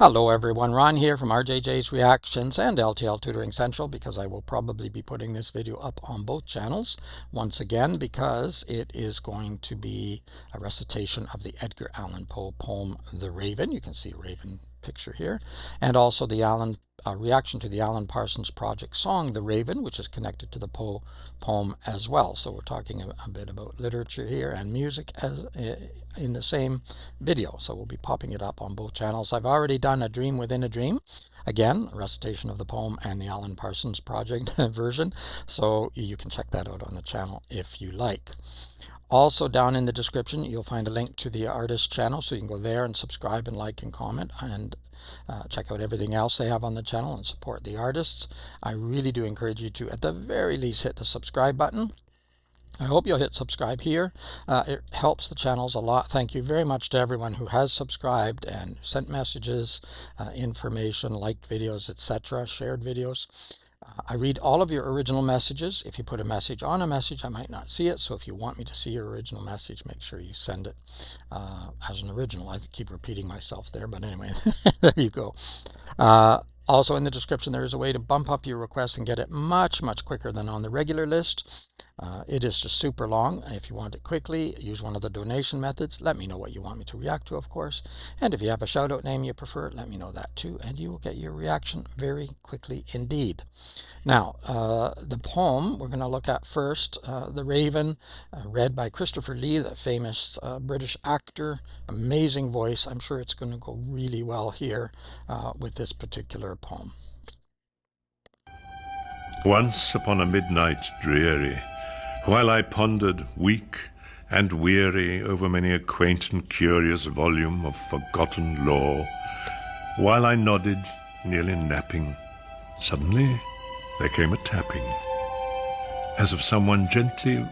Hello everyone, Ron here from RJJ's Reactions and L.T.L Tutoring Central, because I will probably be putting this video up on both channels once again because it is going to be a recitation of the Edgar Allan Poe poem The Raven. You can see a raven picture here, and also the reaction to the Alan Parsons Project song The Raven, which is connected to the Poe poem as well. So we're talking a bit about literature here and music as in the same video, so we'll be popping it up on both channels. I've already done A Dream Within a Dream, again a recitation of the poem and the Alan Parsons Project version, so you can check that out on the channel if you like. Also, down in the description you'll find a link to the artist channel, so you can go there and subscribe and like and comment and check out everything else they have on the channel and support the artists. I really do encourage you to, at the very least, hit the subscribe button. I hope you'll hit subscribe here. It helps the channels a lot. Thank you very much to everyone who has subscribed and sent messages, information, liked videos, etc., shared videos. I read all of your original messages. If you put a message on a message, I might not see it. So if you want me to see your original message, make sure you send it as an original. I keep repeating myself there, but anyway, there you go. Also in the description, there is a way to bump up your request and get it much quicker than on the regular list. It is just super long. If you want it quickly, use one of the donation methods. Let me know what you want me to react to, of course. And if you have a shout out name you prefer, let me know that too, and you will get your reaction very quickly indeed. Now, the poem we're going to look at first, The Raven, read by Christopher Lee, the famous British actor. Amazing voice. I'm sure it's going to go really well here with this particular poem. Once upon a midnight dreary, while I pondered, weak and weary, over many a quaint and curious volume of forgotten lore, while I nodded, nearly napping, suddenly there came a tapping, as of someone gently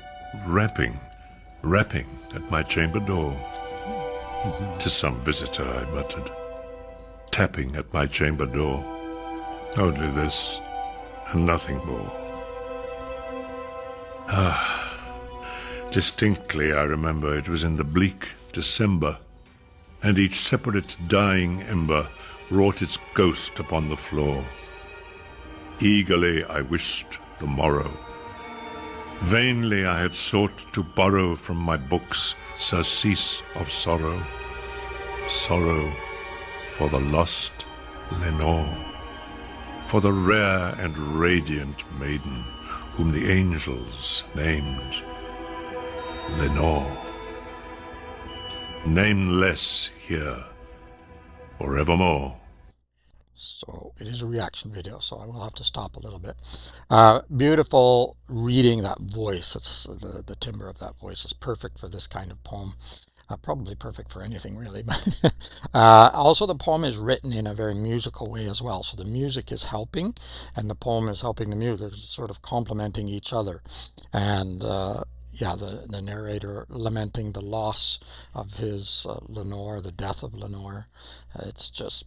rapping at my chamber door. "'Tis some visitor," I muttered, tapping at my chamber door. Only this, and nothing more. Distinctly I remember it was in the bleak December, and each separate dying ember wrought its ghost upon the floor. Eagerly I wished the morrow. Vainly I had sought to borrow from my books surcease of sorrow, sorrow for the lost Lenore, for the rare and radiant maiden whom the angels named Lenore, nameless here forevermore. So it is a reaction video, so I will have to stop a little bit. Beautiful reading, that voice. It's the timbre of that voice is perfect for this kind of poem. Probably perfect for anything really, but also the poem is written in a very musical way as well, so the music is helping and the poem is helping the music. It's sort of complementing each other. And yeah, the narrator lamenting the loss of his Lenore, the death of Lenore. It's just,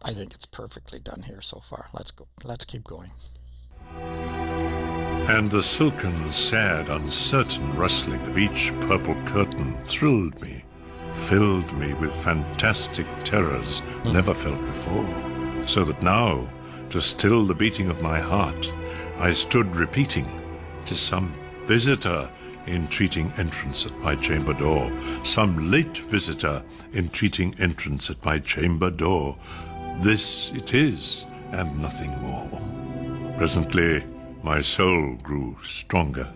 I think it's perfectly done here so far. Let's keep going. And the silken, sad, uncertain rustling of each purple curtain thrilled me, filled me with fantastic terrors never felt before, so that now, to still the beating of my heart, I stood repeating, "'Tis some visitor entreating entrance at my chamber door, some late visitor entreating entrance at my chamber door. This it is, and nothing more." Presently, my soul grew stronger.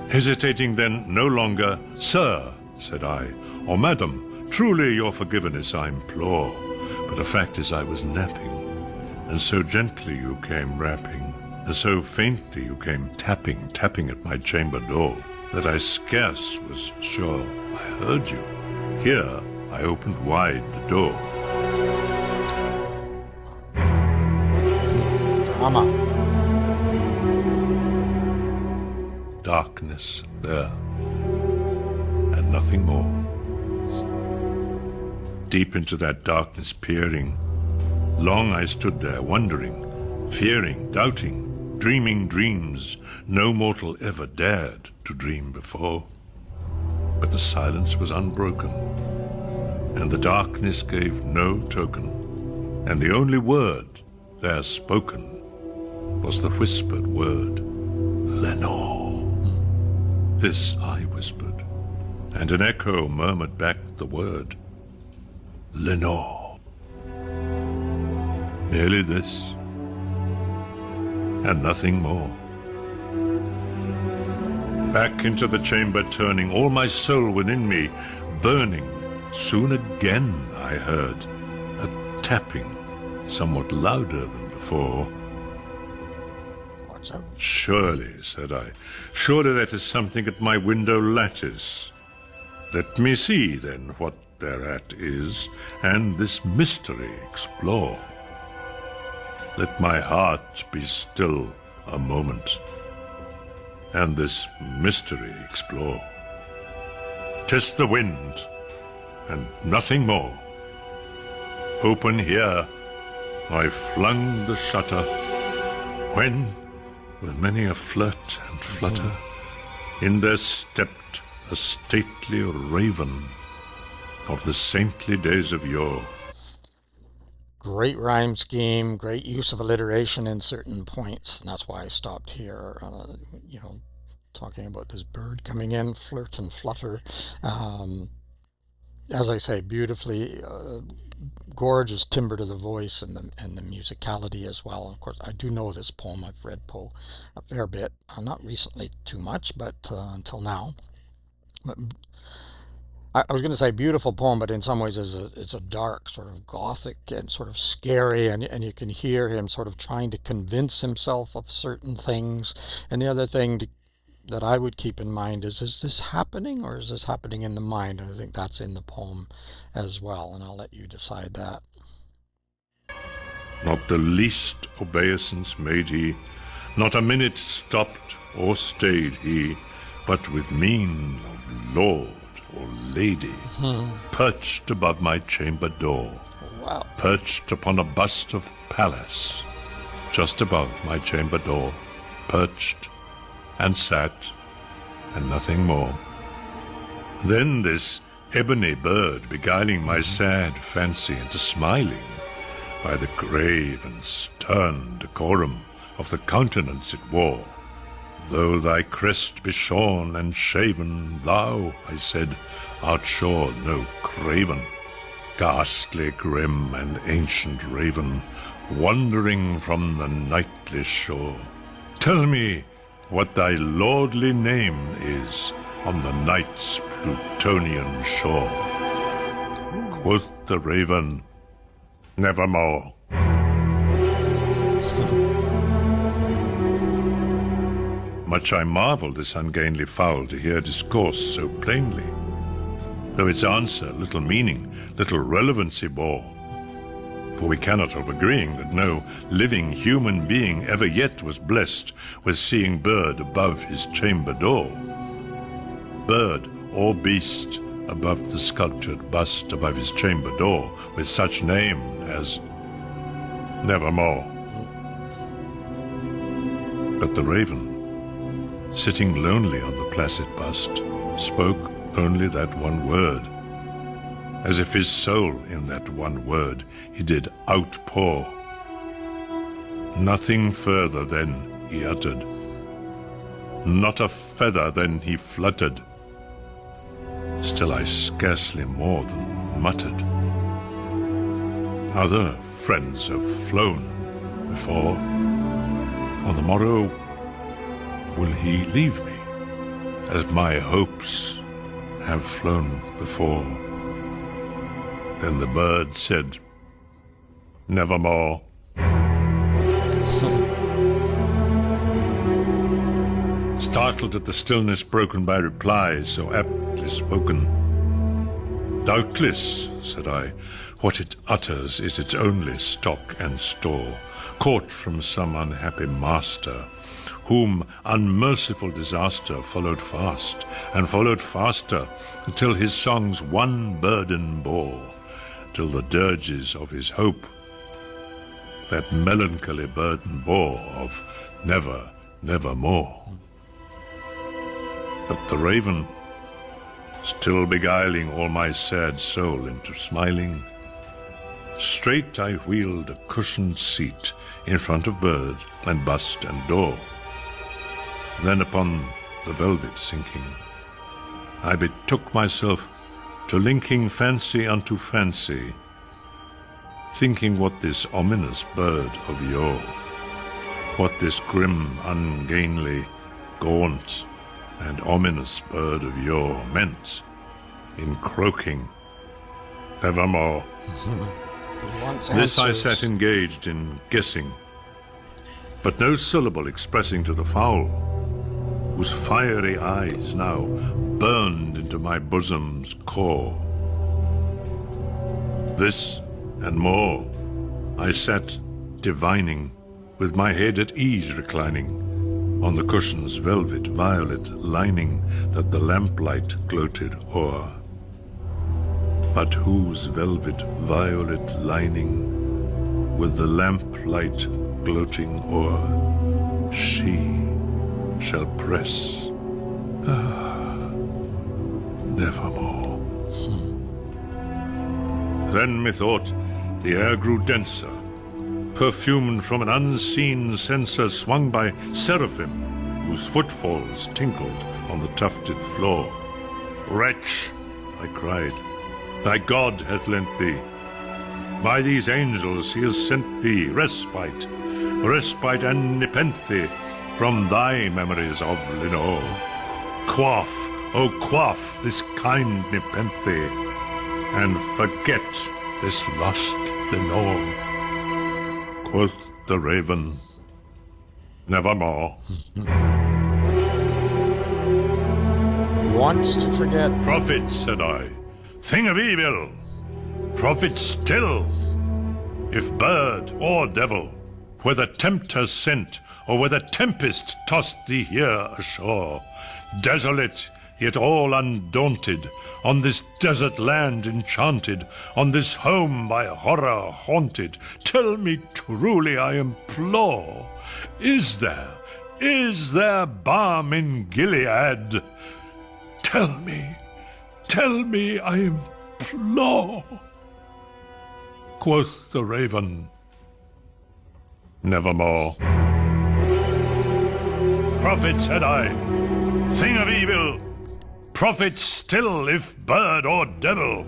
Hesitating then no longer, "Sir," said I, "or Madam, truly your forgiveness I implore, but the fact is I was napping, and so gently you came rapping, and so faintly you came tapping at my chamber door, that I scarce was sure I heard you. Here I opened wide the door." Drama. Darkness there, and nothing more. Deep into that darkness peering, long I stood there wondering, fearing, doubting, dreaming dreams no mortal ever dared to dream before. But the silence was unbroken, and the darkness gave no token. and the only word there spoken was the whispered word, Lenore. This I whispered, and an echo murmured back the word, Lenore. Merely this, and nothing more. Back into the chamber turning, all my soul within me burning. Soon again I heard a tapping, somewhat louder than before. What's up? Surely, said I, surely that is something at my window lattice. Let me see, then, what thereat is, and this mystery explore. Let my heart be still a moment, and this mystery explore. 'Tis the wind, and nothing more. Open here, I flung the shutter, when, with many a flirt and flutter, in there stepped a stately raven of the saintly days of yore. Great rhyme scheme, great use of alliteration in certain points, and that's why I stopped here, talking about this bird coming in, flirt and flutter. As I say, beautifully gorgeous timbre to the voice and the musicality as well. And of course, I do know this poem. I've read Poe a fair bit, not recently too much, but until now. But I was going to say beautiful poem, but in some ways it's a dark, sort of gothic and sort of scary, and you can hear him sort of trying to convince himself of certain things. And the other thing that I would keep in mind is this happening, or is this happening in the mind? And I think that's in the poem as well, and I'll let you decide that. Not the least obeisance made he, not a minute stopped or stayed he, but with mien of lord or lady, perched above my chamber door, Wow. perched upon a bust of Pallas, just above my chamber door, perched and sat, and nothing more. Then this ebony bird beguiling my sad fancy into smiling, by the grave and stern decorum of the countenance it wore. Though thy crest be shorn and shaven, thou, I said, art sure no craven, ghastly, grim, and ancient raven, wandering from the nightly shore. Tell me what thy lordly name is on the night's Plutonian shore. Quoth the raven, nevermore. Much I marvel this ungainly fowl to hear discourse so plainly, though its answer little meaning, little relevancy bore. For we cannot help agreeing that no living human being ever yet was blessed with seeing bird above his chamber door. Bird or beast above the sculptured bust above his chamber door, with such name as Nevermore. But the raven, sitting lonely on the placid bust, spoke only that one word, as if his soul in that one word he did outpour. Nothing further then he uttered, not a feather then he fluttered. Still I scarcely more than muttered, other friends have flown before. On the morrow will he leave me, as my hopes have flown before? Then the bird said, nevermore. Startled at the stillness broken by replies so aptly spoken. Doubtless, said I, what it utters is its only stock and store, caught from some unhappy master, whom unmerciful disaster followed fast, and followed faster, until his songs one burden bore, till the dirges of his hope that melancholy burden bore of never, nevermore. But the raven, still beguiling all my sad soul into smiling, Straight I wheeled a cushioned seat in front of bird and bust and door. Then upon the velvet sinking, I betook myself to linking fancy unto fancy, thinking what this ominous bird of yore, what this grim, ungainly, gaunt, and ominous bird of yore meant in croaking evermore. This I sat engaged in guessing, but no syllable expressing to the fowl, whose fiery eyes now burned into my bosom's core. This and more I sat divining, with my head at ease reclining on the cushion's velvet violet lining that the lamplight gloated o'er. But whose velvet violet lining, with the lamplight gloating o'er, she shall press, nevermore. Then methought the air grew denser, perfumed from an unseen censer swung by seraphim, whose footfalls tinkled on the tufted floor. Wretch, I cried, thy God hath lent thee. By these angels he has sent thee respite, respite and nepenthe from thy memories of Lenore. Quaff, oh quaff this kind nepenthe, and forget this lost Lenore. Quoth the raven, nevermore. He wants to forget. Prophet, said I, thing of evil, prophet still, if bird or devil, whether tempter sent, or whether tempest tossed thee here ashore, desolate, yet all undaunted, on this desert land enchanted, on this home by horror haunted, tell me truly, I implore, is there balm in Gilead? Tell me, I implore. Quoth the raven, nevermore. Prophet, said I, thing of evil, prophet still, if bird or devil,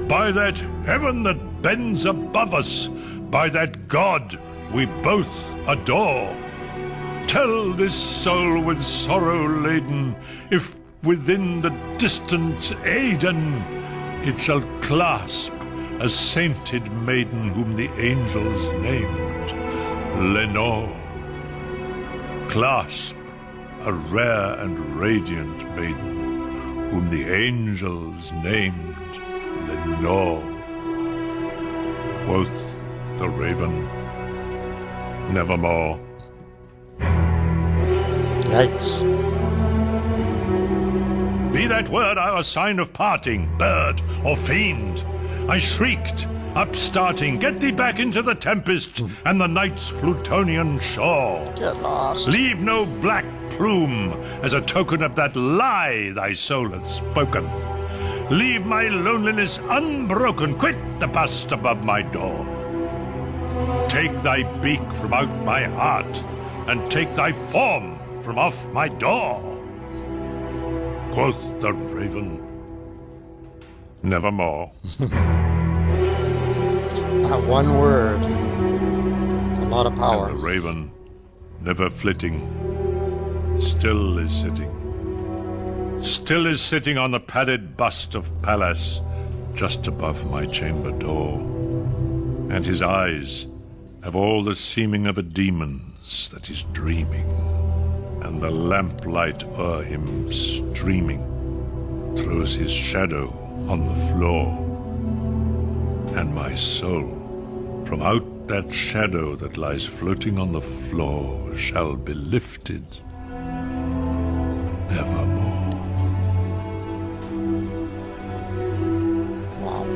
by that heaven that bends above us, by that God we both adore, tell this soul with sorrow laden, if within the distant Aidenn it shall clasp a sainted maiden whom the angels named Lenore. Clasp a rare and radiant maiden whom the angels named Lenore. Quoth the raven, nevermore. Yikes. Be that word our sign of parting, bird or fiend, I shrieked, upstarting, get thee back into the tempest and the night's Plutonian shore. Get lost. Leave no black plume as a token of that lie thy soul hath spoken. Leave my loneliness unbroken, quit the bust above my door. Take thy beak from out my heart, and take thy form from off my door. Quoth the raven, nevermore. That one word. It's a lot of power. And the raven, never flitting, still is sitting on the padded bust of Pallas, just above my chamber door. And his eyes have all the seeming of a demon's that is dreaming, and the lamplight o'er him streaming throws his shadow on the floor. And my soul, from out that shadow that lies floating on the floor, shall be lifted nevermore. Wow.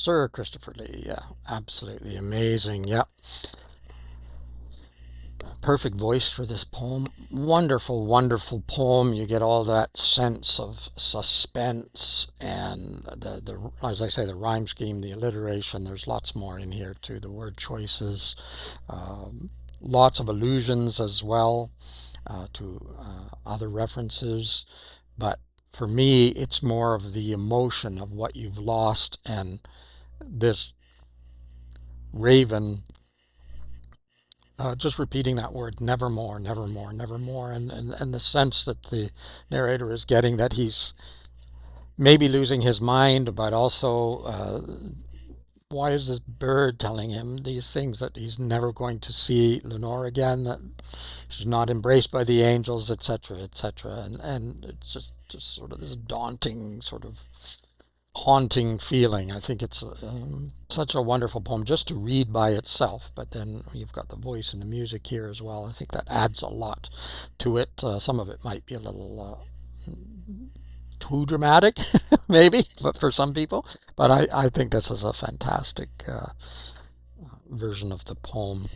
Sir Christopher Lee, yeah, absolutely amazing. Yep. Perfect voice for this poem. Wonderful, wonderful poem. You get all that sense of suspense and as I say, the rhyme scheme, the alliteration. There's lots more in here too. The word choices, lots of allusions as well to other references. But for me, it's more of the emotion of what you've lost, and this raven just repeating that word nevermore, nevermore, nevermore, and the sense that the narrator is getting that he's maybe losing his mind, but also why is this bird telling him these things, that he's never going to see Lenore again, that she's not embraced by the angels, etc., etc., and it's just sort of this daunting, sort of haunting feeling. I think it's such a wonderful poem just to read by itself, but then you've got the voice and the music here as well. I think that adds a lot to it. Some of it might be a little too dramatic, maybe, but for some people. But I think this is a fantastic version of the poem.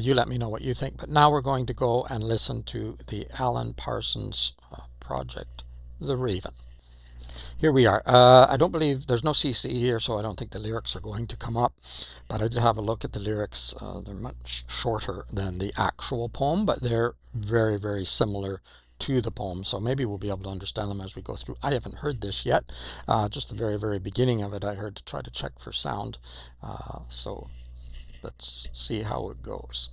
You let me know what you think. But now we're going to go and listen to the Alan Parsons Project, The Raven. Here we are. I don't believe there's no CC here, so I don't think the lyrics are going to come up. But I did have a look at the lyrics. They're much shorter than the actual poem, but they're very, very similar to the poem. So maybe we'll be able to understand them as we go through. I haven't heard this yet. Just the very, very beginning of it, I heard to try to check for sound. So let's see how it goes.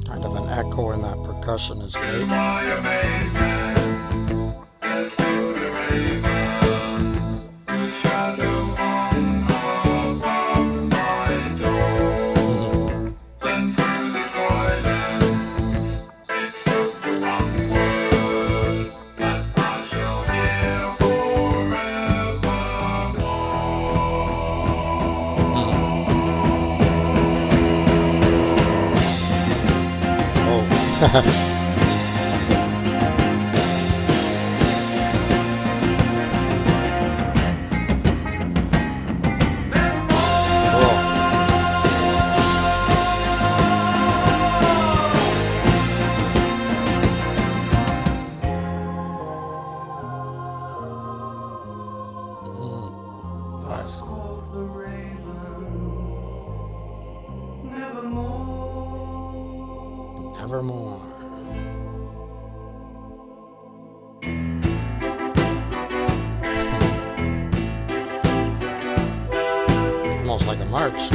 Kind of an echo in that percussion is great. Nevermore. Almost like a march.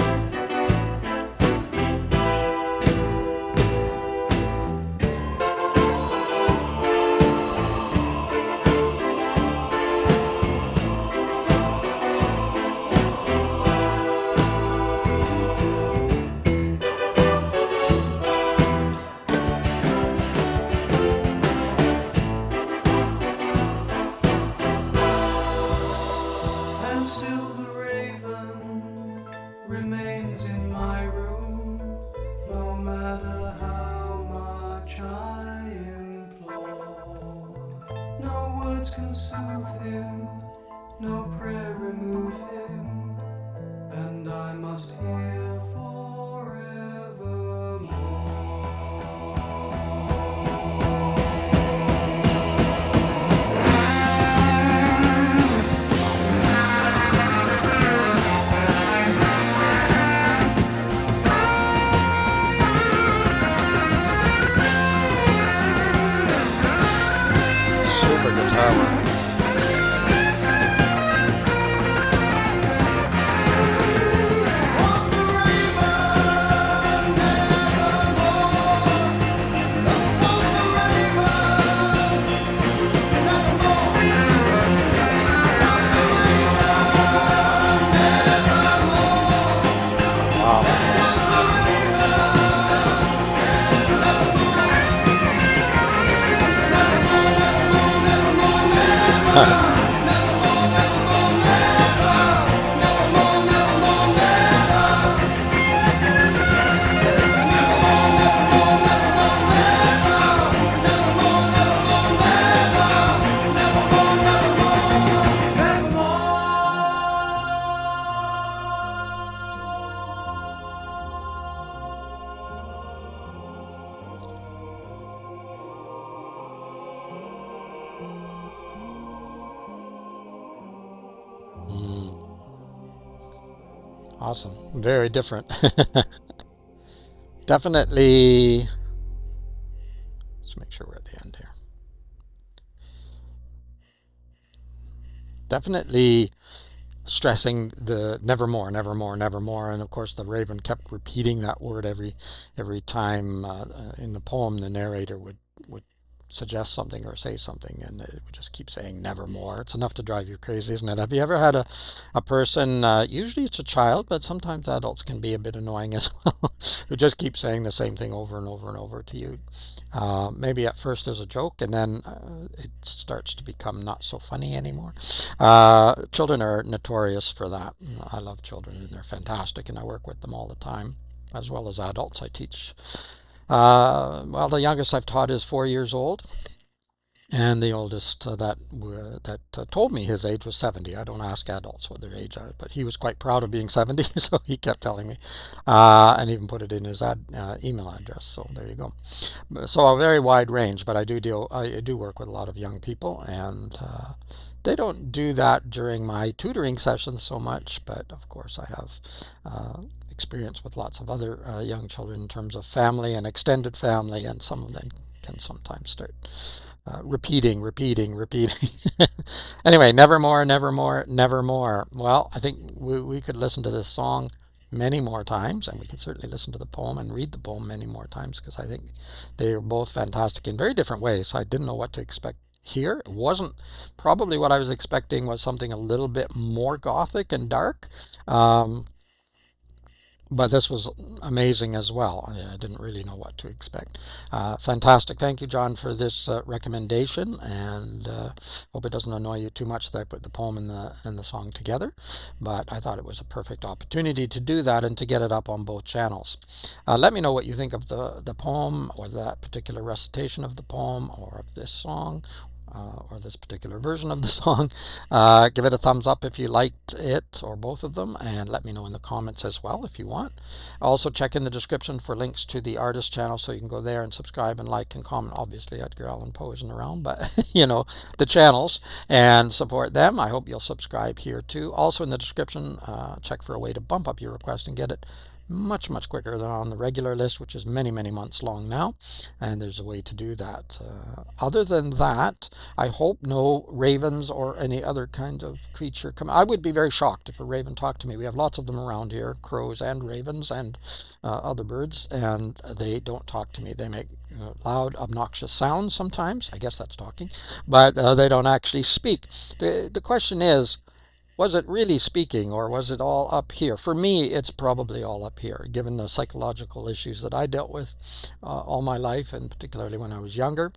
Can soothe him, no prayer remove him, and I must hear forevermore. Super guitar work. Awesome. Very different. Definitely. Let's make sure we're at the end here. Definitely stressing the nevermore, nevermore, nevermore, and of course the raven kept repeating that word every time in the poem. The narrator would suggest something or say something, and it would just keep saying nevermore. It's enough to drive you crazy, isn't it? Have you ever had a person, usually it's a child, but sometimes adults can be a bit annoying as well, who just keep saying the same thing over and over and over to you? Maybe at first as a joke, and then it starts to become not so funny anymore. Children are notorious for that. I love children, and they're fantastic, and I work with them all the time, as well as adults. I teach. Well, the youngest I've taught is 4 years old, and the oldest that told me his age was 70. I don't ask adults what their age are, but he was quite proud of being 70, so he kept telling me, and even put it in his email address. So there you go. So a very wide range, but I do work with a lot of young people, and they don't do that during my tutoring sessions so much, but of course I have experience with lots of other young children in terms of family and extended family, and some of them can sometimes start repeating. Anyway, nevermore, nevermore, nevermore. Well, I think we could listen to this song many more times, and we can certainly listen to the poem and read the poem many more times, because I think they are both fantastic in very different ways. I didn't know what to expect here. It wasn't probably what I was expecting, was something a little bit more gothic and dark. But this was amazing as well. I didn't really know what to expect. Fantastic. Thank you, John, for this recommendation, and hope it doesn't annoy you too much that I put the poem and the song together. But I thought it was a perfect opportunity to do that and to get it up on both channels. Let me know what you think of the poem, or that particular recitation of the poem, or of this song, or this particular version of the song. Give it a thumbs up if you liked it, or both of them, and let me know in the comments as well if you want. Also, check in the description for links to the artist channel, so you can go there and subscribe and like and comment. Obviously Edgar Allan Poe isn't around, but you know, the channels, and support them. I hope you'll subscribe here too. Also in the description, check for a way to bump up your request and get it much quicker than on the regular list, which is many months long now, and there's a way to do that. Other than that, I hope no ravens or any other kind of creature come. I would be very shocked if a raven talked to me. We have lots of them around here, crows and ravens and other birds, and they don't talk to me. They make loud, obnoxious sounds sometimes. I guess that's talking, but they don't actually speak. The question is, was it really speaking, or was it all up here? For me, it's probably all up here, given the psychological issues that I dealt with all my life, and particularly when I was younger,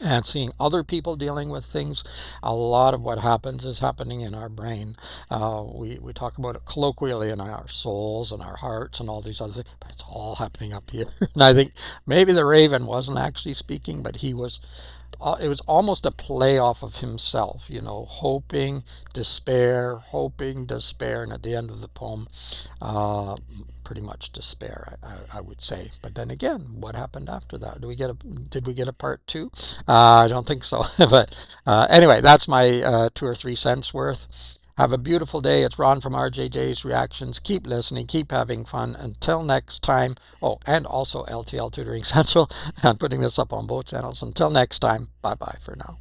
and seeing other people dealing with things. A lot of what happens is happening in our brain. We talk about it colloquially in our souls and our hearts and all these other things, but it's all happening up here. And I think maybe the raven wasn't actually speaking, but he was. It was almost a play off of himself, you know, hoping, despair, and at the end of the poem, pretty much despair, I would say. But then again, what happened after that? Did we get a part two? I don't think so. But anyway, that's my 2 or 3 cents worth. Have a beautiful day. It's Ron from RJJ's Reactions. Keep listening. Keep having fun. Until next time. Oh, and also L.T.L Tutoring Central. I'm putting this up on both channels. Until next time, bye-bye for now.